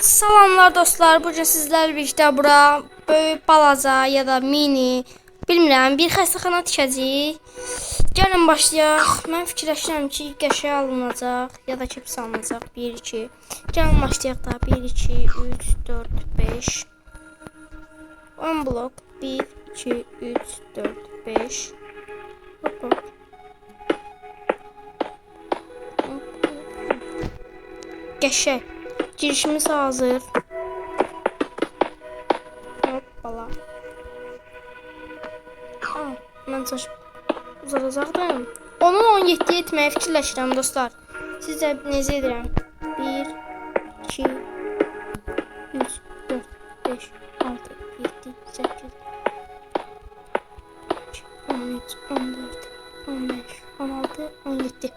Salamlar dostlar, bugün sizlerle birlikte bura böyük balaca ya da mini bilmirəm bir xəstəxana tikəcəyik. Gəlin başlayaq. Mən fikirləşirəm ki, qəşəng alınacaq ya da kepsi alınacaq 1 2. Gəlin başlayaq da 1 2 3 4 5. 10 blok 1 2 3 4 5. Hop hop. Qəşəng. Girişimiz hazır. Hoppala. Mən çox uzadacaqdım. Onun 17 etməyə fikirləşirəm dostlar. Sizcə necə edirəm? 1 2 3 4 5 6 7 8 13 14 15 16 17.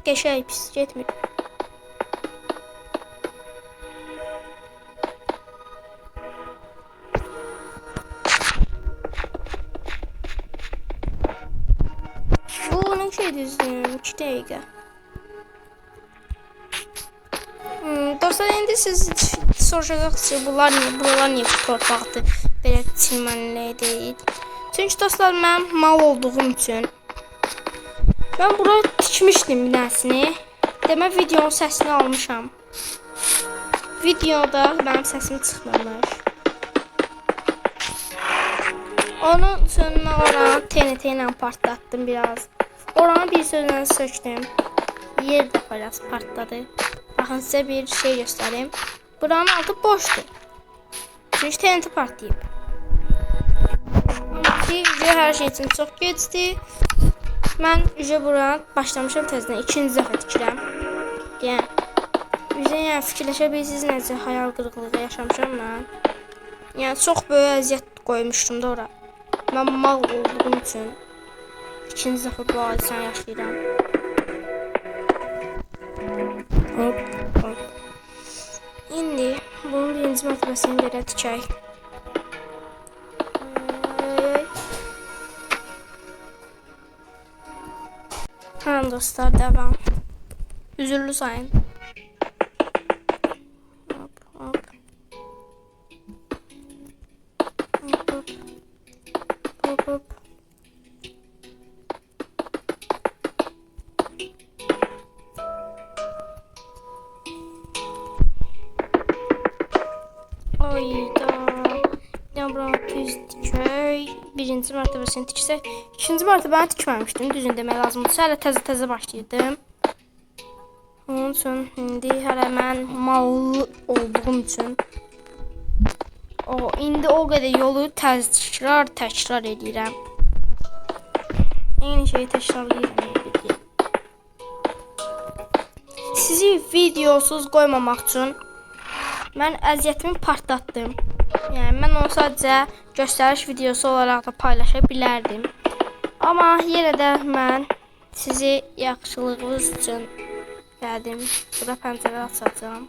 Qəşəng pis getmir. Şey düzdüm 2 dəqiqə. Dostlar, indi siz soruşacaqsınız ki, buralar niyə torpaqdır, belə çimenlik deyil. Çünki dostlar, mən mal olduğum üçün mən bura tikmişdim bir dənəsini. Demək videonun səsini almışam. Videoda mənim səsim çıxmamış. Onun üçün mən oranı TNT ilə partlatdım biraz. Oranı bir sözlə söktüm. Yer də biraz partladı. Baxın, sizə bir şey göstəreyim. Buranın altı boşdur. Çünki TNT partlayıb. Amma ki, hər şey üçün çox gecdi. Mən bura başlamışam təzədən. İkinci dəfə tikirəm. Yəni fikirləşə bilirsiniz necə hayal qırıqlığı yaşamışam mən. Yəni çox böyük əziyyət qoymuşdum da ora. Mən mal olduğum üçün ikinci dəfə bu hadisanı yaşayıram. Hop, hop. İndi bunun birinci mərtəbəsini belə tikək. Tamam dostlar, devam. Üzürlü sayın. Hop, hop. Hop, hop. Hop, hop. Birinci mərtəbəsini tiksək, ikinci mərtəbəni tikməmişdim, düzün demək lazımdır. Hələ təzə başlayırdım. Onun üçün indi hələ mən mallı olduğum üçün indi o qədər yolu təkrar edirəm. Eyni şeyi təkrarlayıram. Sizi videosuz qoymamaq üçün mən əziyyətimi partlatdım. Yəni mən onu sadəcə göstəriş videosu olaraq da paylaşa bilərdim. Amma yenə də mən sizi yaxşılığınız üçün gəldim. Burada pəncərə açacağam.